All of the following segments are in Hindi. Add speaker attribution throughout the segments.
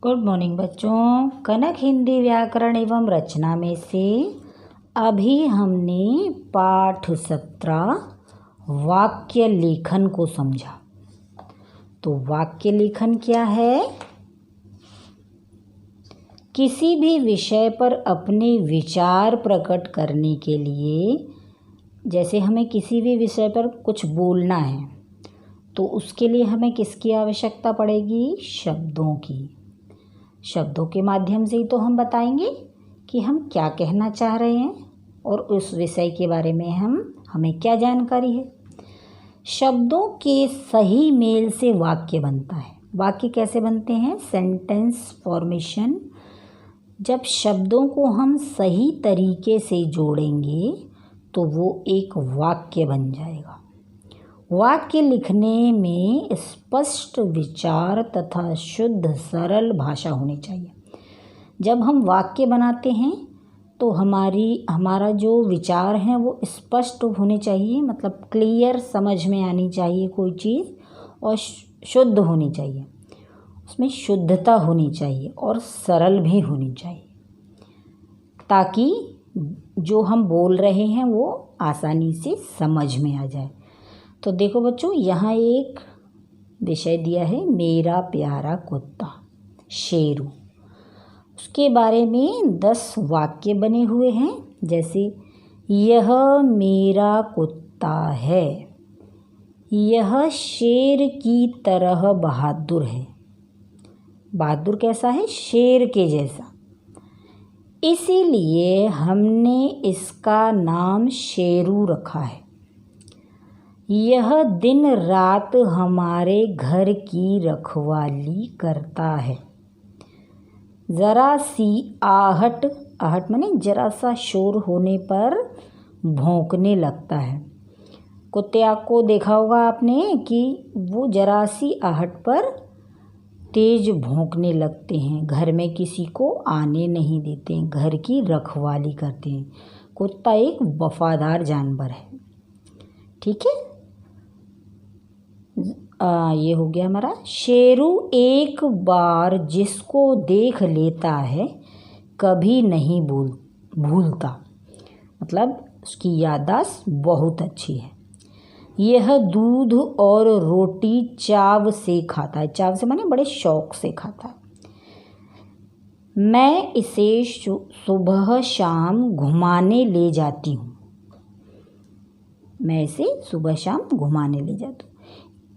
Speaker 1: गुड मॉर्निंग बच्चों। कनक हिंदी व्याकरण एवं रचना में से अभी हमने पाठ 17 वाक्य लेखन को समझा। तो वाक्य लेखन क्या है? किसी भी विषय पर अपने विचार प्रकट करने के लिए, जैसे हमें किसी भी विषय पर कुछ बोलना है तो उसके लिए हमें किसकी आवश्यकता पड़ेगी? शब्दों की। शब्दों के माध्यम से ही तो हम बताएंगे कि हम क्या कहना चाह रहे हैं और उस विषय के बारे में हमें क्या जानकारी है। शब्दों के सही मेल से वाक्य बनता है। वाक्य कैसे बनते हैं? Sentence formation. जब शब्दों को हम सही तरीके से जोड़ेंगे तो वो एक वाक्य बन जाएगा। वाक्य लिखने में स्पष्ट विचार तथा शुद्ध सरल भाषा होनी चाहिए। जब हम वाक्य बनाते हैं तो हमारा जो विचार हैं वो स्पष्ट होने चाहिए, मतलब क्लियर समझ में आनी चाहिए कोई चीज़, और शुद्ध होनी चाहिए, उसमें शुद्धता होनी चाहिए और सरल भी होनी चाहिए, ताकि जो हम बोल रहे हैं वो आसानी से समझ में आ जाए। तो देखो बच्चों, यहाँ एक विषय दिया है, मेरा प्यारा कुत्ता शेरू। उसके बारे में 10 वाक्य बने हुए हैं। जैसे यह मेरा कुत्ता है, यह शेर की तरह बहादुर है। बहादुर कैसा है? शेर के जैसा। इसीलिए हमने इसका नाम शेरू रखा है। यह दिन रात हमारे घर की रखवाली करता है। ज़रा सी आहट माने जरा सा शोर होने पर भौंकने लगता है। कुत्ते को देखा होगा आपने कि वो जरा सी आहट पर तेज भौंकने लगते हैं, घर में किसी को आने नहीं देते हैं, घर की रखवाली करते हैं। कुत्ता एक वफादार जानवर है। ठीक है, ये हो गया हमारा। शेरू एक बार जिसको देख लेता है कभी नहीं भूलता, मतलब उसकी याददाश्त बहुत अच्छी है। यह दूध और रोटी चाव से खाता है। चाव से माने बड़े शौक से खाता है। मैं इसे सुबह शाम घुमाने ले जाती हूँ। मैं इसे सुबह शाम घुमाने ले जाती हूँ।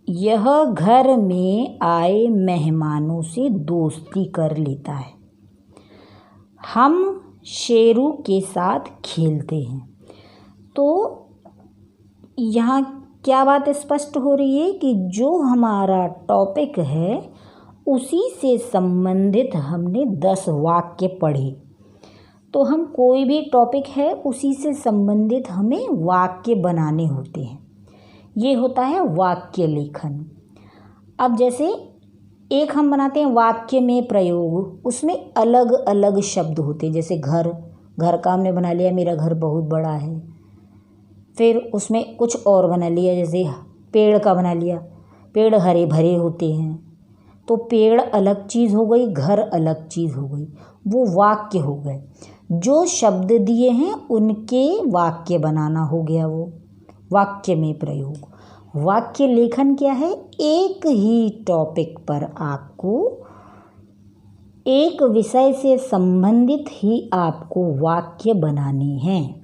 Speaker 1: यह घर में आए मेहमानों से दोस्ती कर लेता है। हम शेरू के साथ खेलते हैं। तो यहाँ क्या बात स्पष्ट हो रही है कि जो हमारा टॉपिक है उसी से संबंधित हमने 10 वाक्य पढ़े। तो हम कोई भी टॉपिक है उसी से संबंधित हमें वाक्य बनाने होते हैं। ये होता है वाक्य लेखन। अब जैसे एक हम बनाते हैं वाक्य में प्रयोग, उसमें अलग अलग शब्द होते हैं। जैसे घर का हमने बना लिया, मेरा घर बहुत बड़ा है। फिर उसमें कुछ और बना लिया, जैसे पेड़ का बना लिया, पेड़ हरे भरे होते हैं। तो पेड़ अलग चीज़ हो गई, घर अलग चीज़ हो गई, वो वाक्य हो गए। जो शब्द दिए हैं उनके वाक्य बनाना हो गया वो वाक्य में प्रयोग। वाक्य लेखन क्या है? एक ही टॉपिक पर आपको, एक विषय से संबंधित ही आपको वाक्य बनाने हैं।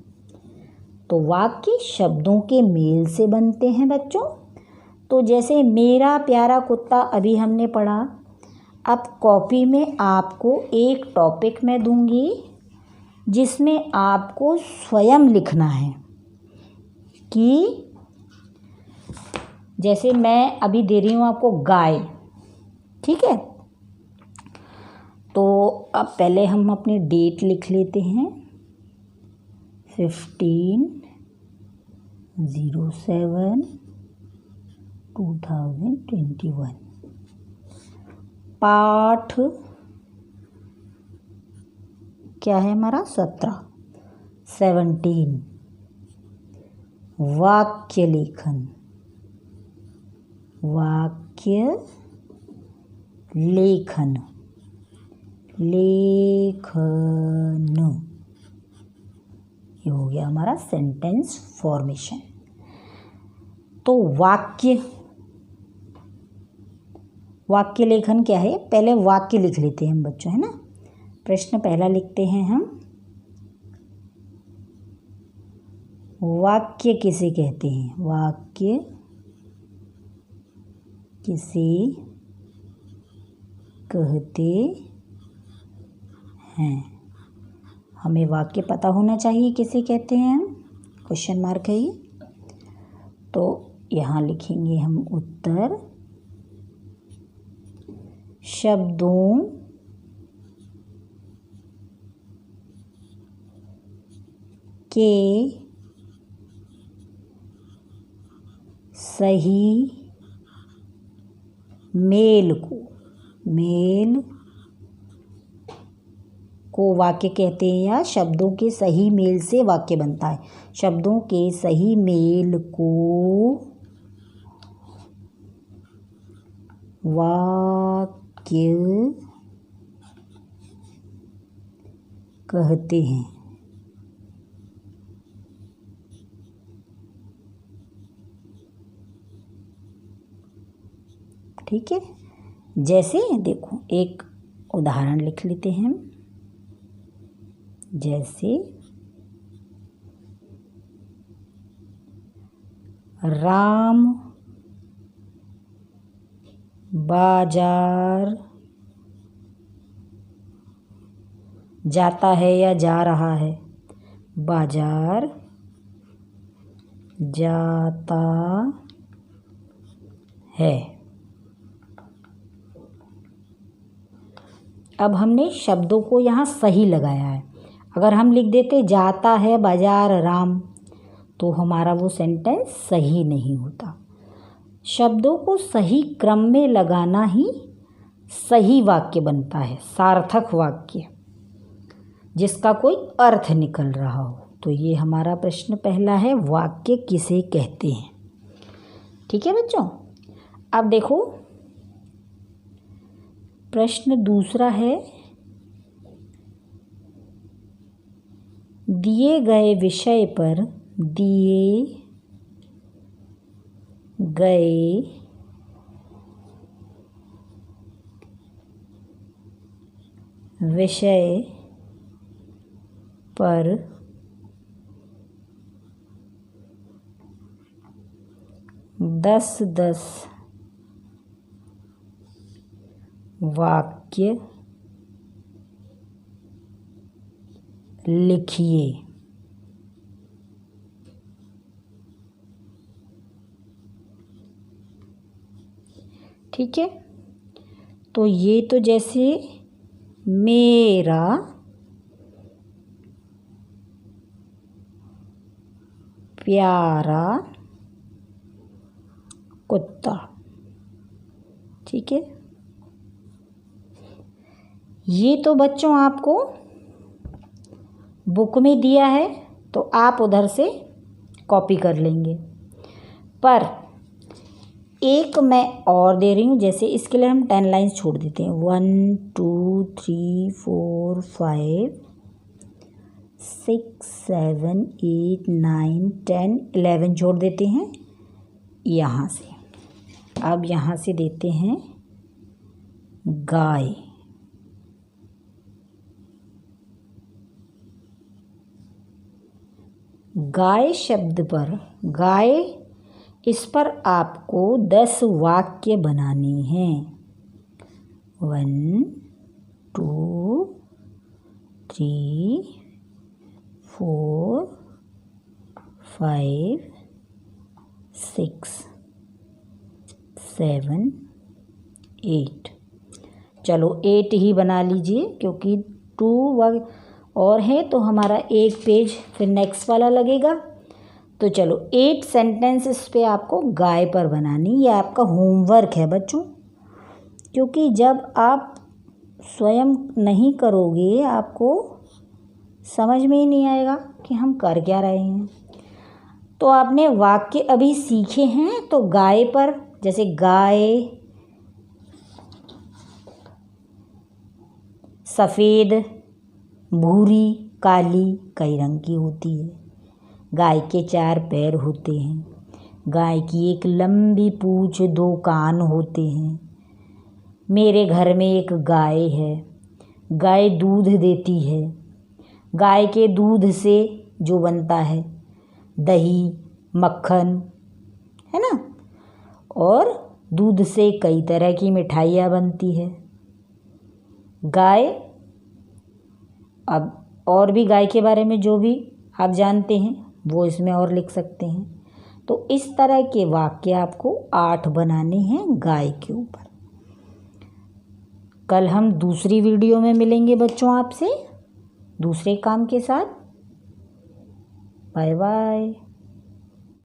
Speaker 1: तो वाक्य शब्दों के मेल से बनते हैं बच्चों। तो जैसे मेरा प्यारा कुत्ता अभी हमने पढ़ा। अब कॉपी में आपको एक टॉपिक मैं दूंगी जिसमें आपको स्वयं लिखना है कि जैसे मैं अभी दे रही हूँ आपको गाय। ठीक है, तो अब पहले हम अपनी डेट लिख लेते हैं, 15/07/2021। पाठ क्या है हमारा? 17। वाक्य लेखन। वाक्य लेखन। लेखन। ये हो गया हमारा सेंटेंस फॉर्मेशन। तो वाक्य लेखन क्या है? पहले वाक्य लिख लेते हैं हम बच्चों, है ना। प्रश्न पहला लिखते हैं हम, वाक्य किसे कहते हैं? वाक्य किसे कहते हैं? हमें वाक्य पता होना चाहिए किसे कहते हैं हम, क्वेश्चन मार्क है ये। तो यहाँ लिखेंगे हम उत्तर, शब्दों के सही मेल को वाक्य कहते हैं, या शब्दों के सही मेल से वाक्य बनता है। शब्दों के सही मेल को वाक्य कहते हैं। ठीक है, जैसे देखो एक उदाहरण लिख लेते हैं हम। जैसे राम बाजार जाता है या जा रहा है? बाजार जाता है। अब हमने शब्दों को यहाँ सही लगाया है। अगर हम लिख देते जाता है बाजार राम, तो हमारा वो सेंटेंस सही नहीं होता। शब्दों को सही क्रम में लगाना ही सही वाक्य बनता है, सार्थक वाक्य जिसका कोई अर्थ निकल रहा हो। तो ये हमारा प्रश्न पहला है, वाक्य किसे कहते हैं। ठीक है बच्चों, अब देखो प्रश्न दूसरा है, दिए गए विषय पर दस वाक्य लिखिए। ठीक है, तो ये तो जैसे मेरा प्यारा कुत्ता। ठीक है, ये तो बच्चों आपको बुक में दिया है, तो आप उधर से कॉपी कर लेंगे। पर एक मैं और दे रही हूँ, जैसे इसके लिए हम 10 लाइन्स छोड़ देते हैं। 1 2 3 4 5 6 7 8 9 10 11 जोड़ देते हैं यहाँ से। अब यहाँ से देते हैं गाय। गाय शब्द पर गाय, इस पर आपको 10 वाक्य बनाने हैं। 1 2 3 4 5 6 7 8। चलो 8 ही बना लीजिए, क्योंकि 2 और है तो हमारा एक पेज फिर नेक्स्ट वाला लगेगा। तो चलो 8 सेंटेंस इस पे आपको गाय पर बनानी। ये आपका होमवर्क है बच्चों, क्योंकि जब आप स्वयं नहीं करोगे आपको समझ में ही नहीं आएगा कि हम कर क्या रहे हैं। तो आपने वाक्य अभी सीखे हैं, तो गाय पर, जैसे गाय सफ़ेद, भूरी, काली कई रंग की होती है। गाय के 4 पैर होते हैं। गाय की एक लंबी पूँछ, 2 कान होते हैं। मेरे घर में एक गाय है। गाय दूध देती है। गाय के दूध से जो बनता है दही, मक्खन, है ना, और दूध से कई तरह की मिठाइयाँ बनती है। गाय, अब और भी गाय के बारे में जो भी आप जानते हैं वो इसमें और लिख सकते हैं। तो इस तरह के वाक्य आपको 8 बनाने हैं गाय के ऊपर। कल हम दूसरी वीडियो में मिलेंगे बच्चों आपसे दूसरे काम के साथ। Bye bye.